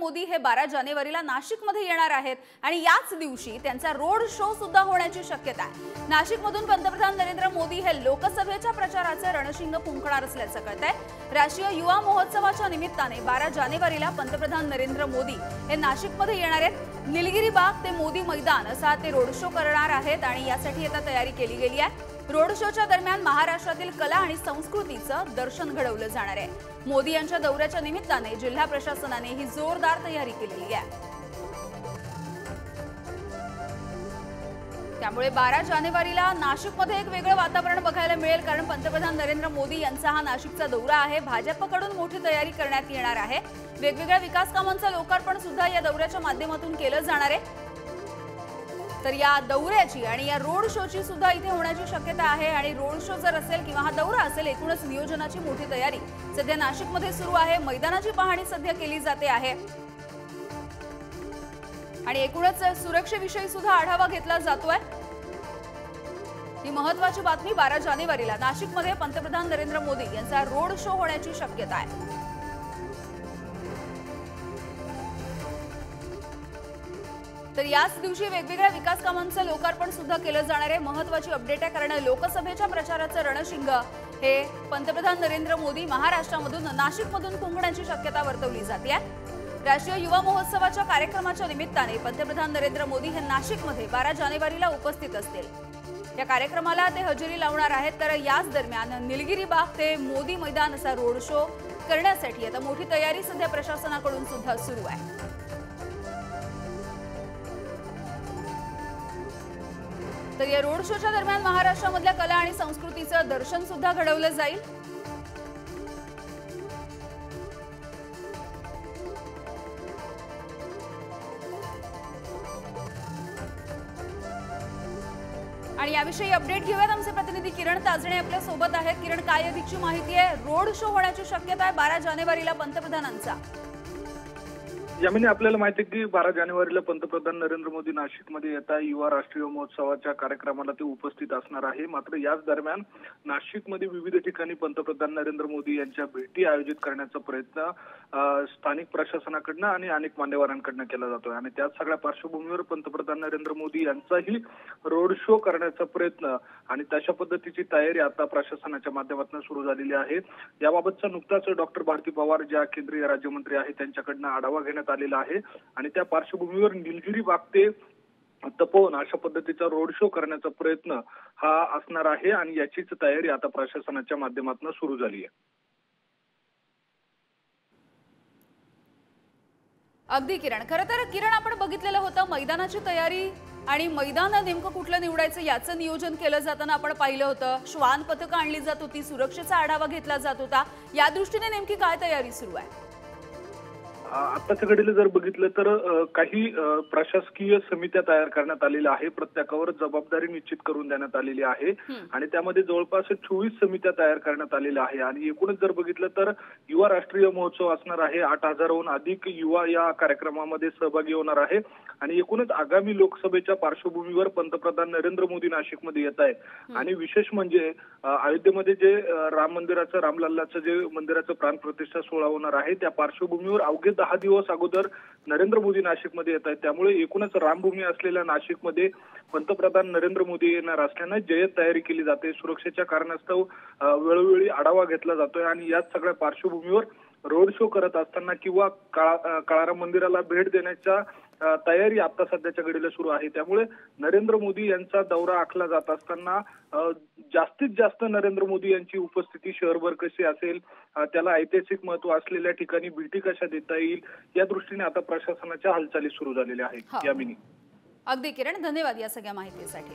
मोदी हे 12 जानेवारीला नाशिकमध्ये येणार आहेत आणि याच दिवशी त्यांचा रोड शो सुद्धा होण्याची शक्यता आहे। नाशिकमधून पंतप्रधान नरेंद्र मोदी हे लोकसभेच्या प्रचाराचे रणशिंग फुंकणार असल्याचं कळतंय। राष्ट्रीय युवा महोत्सवाच्या निमित्ताने 12 जानेवारीला पंतप्रधान नरेंद्र मोदी हे नाशिकमध्ये येणार आहेत। निलगिरी बाग ते मोदी मैदान असा ते रोड शो करणार आहेत आणि यासाठी आता तयारी केली गेली आहे। रोड शोच्या दरम्यान महाराष्ट्रातील कला आणि संस्कृतीचं दर्शन घडवलं जाणार आहे। मोदी यांच्या दौऱ्याच्या निमित्ताने जिल्हा प्रशासनाने ही जोरदार तयारी केलेली आहे। त्यामुळे 12 जानेवारीला नाशिकमध्ये एक वेगळं वातावरण बघायला मिळेल, कारण पंतप्रधान नरेंद्र मोदी यांचा हा नाशिकचा दौरा आहे। भाजपकडून मोठी तयारी करण्यात येणार आहे। वेगवेगळ्या विकास कामांचं लोकार्पण सुद्धा या दौऱ्याच्या माध्यमातून केलं जाणार आहे। तर या दौऱ्याची आणि या रोड शोची सुद्धा इथे होण्याची शक्यता आहे आणि रोड शो जर असेल किंवा हा दौरा असेल, एकूणच नियोजनाची मोठी तयारी सध्या नाशिकमध्ये सुरू आहे। मैदानाची पाहणी सध्या केली जाते आहे आणि एकूणच सुरक्षेविषयी सुद्धा आढावा घेतला जातोय। ही महत्त्वाची बातमी, 12 जानेवारीला नाशिकमध्ये पंतप्रधान नरेंद्र मोदी यांचा रोड शो होण्याची शक्यता आहे। तर याच दिवशी वेगवेगळ्या विकास कामांचं लोकार्पण सुद्धा केलं जाणार आहे। महत्त्वाची अपडेट आहे, कारण लोकसभेच्या प्रचाराचं रणशिंग हे पंतप्रधान नरेंद्र मोदी महाराष्ट्रामधून नाशिकमधून फुंकण्याची शक्यता वर्तवली जाते। राष्ट्रीय युवा महोत्सवाच्या कार्यक्रमाच्या निमित्ताने पंतप्रधान नरेंद्र मोदी हे नाशिकमध्ये 12 जानेवारीला उपस्थित असतील। या कार्यक्रमाला ते हजेरी लावणार आहेत। तर याच दरम्यान निलगिरी बाग ते मोदी मैदान असा रोड शो करण्यासाठी आता मोठी तयारी सध्या प्रशासनाकडून सुद्धा सुरू आहे। तर या रोड शोच्या दरम्यान महाराष्ट्रामधल्या कला आणि संस्कृतीचं दर्शन सुद्धा घडवलं जाईल। आणि याविषयी अपडेट घेऊयात, आमचे प्रतिनिधी किरण ताजणे आपल्या सोबत आहेत। किरण, काय अधिकची माहिती आहे? रोड शो होण्याची शक्यता आहे 12 जानेवारीला पंतप्रधानांचा। यामिनी, आपल्याला माहिती आहे की 12 जानेवारीला पंतप्रधान नरेंद्र मोदी नाशिकमध्ये येता युवा राष्ट्रीय महोत्सवाच्या कार्यक्रमाला ते उपस्थित असणार आहे। मात्र याच दरम्यान नाशिकमध्ये विविध ठिकाणी पंतप्रधान नरेंद्र मोदी यांच्या भेटी आयोजित करण्याचा प्रयत्न स्थानिक प्रशासनाकडनं आणि अनेक मान्यवरांकडनं केला जातोय आणि त्याच सगळ्या पार्श्वभूमीवर पंतप्रधान नरेंद्र मोदी यांचाही रोड शो करण्याचा प्रयत्न आणि तशा पद्धतीची तयारी आता प्रशासनाच्या माध्यमातून सुरू झालेली आहे। याबाबतचा नुकताच डॉक्टर भारती पवार, ज्या केंद्रीय राज्यमंत्री आहेत, त्यांच्याकडनं आढावा घेण्यात आलेला आहे आणि त्या पार्श्वभूमीवर निलगिरी बाग ते तपोवन अशा पद्धतीचा रोड शो करण्याचा प्रयत्न हा असणार आहे आणि याचीच तयारी आता प्रशासनाच्या माध्यमातून सुरू झाली आहे। अगदी किरण, खरं तर किरण, आपण बघितलेलं होतं मैदानाची तयारी आणि मैदान नेमकं कुठलं निवडायचं याचं नियोजन केलं जाताना आपण पाहिलं होतं। श्वान पथकं आणली जात होती, सुरक्षेचा आढावा घेतला जात होता। या दृष्टीने नेमकी काय तयारी सुरू आहे? आताच्या घडीला जर बघितलं तर काही प्रशासकीय समित्या तयार करण्यात आलेल्या आहे। प्रत्येकावर जबाबदारी निश्चित करून देण्यात आलेली आहे आणि त्यामध्ये जवळपास 24 समित्या तयार करण्यात आलेल्या आहे आणि एकूणच जर बघितलं तर युवा राष्ट्रीय महोत्सव असणार आहे। 8,000हून अधिक युवा या कार्यक्रमामध्ये सहभागी होणार आहे आणि एकूणच आगामी लोकसभेच्या पार्श्वभूमीवर पंतप्रधान नरेंद्र मोदी नाशिकमध्ये येत आहेत आणि विशेष म्हणजे अयोध्येमध्ये जे राम मंदिराचं, रामलल्लाचं जे मंदिराचं प्राणप्रतिष्ठा सोहळा होणार आहे, त्या पार्श्वभूमीवर अवघे 10 दिवस अगोदर नरेंद्र मोदी नाशिकमध्ये येत आहेत। त्यामुळे एकूणच रामभूमी असलेल्या नाशिकमध्ये पंतप्रधान नरेंद्र मोदी येणार असल्यानं जय्यत तयारी केली जाते। सुरक्षेच्या कारणास्तव वेळोवेळी आढावा घेतला जातोय आणि याच सगळ्या पार्श्वभूमीवर रोड शो करत असताना किंवा काळाराम मंदिराला भेट देण्याच्या तयारी आता सध्याच्या घडीला सुरू आहे। त्यामुळे नरेंद्र मोदी यांचा दौरा आखला जात असताना जास्तीत जास्त नरेंद्र मोदी यांची उपस्थिती शहरभर कशी असेल, त्याला ऐतिहासिक महत्व असलेल्या ठिकाणी भेटी कशा देता येईल, या दृष्टीने आता प्रशासनाच्या हालचाली सुरू झालेल्या आहेत। यामिनी, अगदी किरण, धन्यवाद या सगळ्या माहितीसाठी।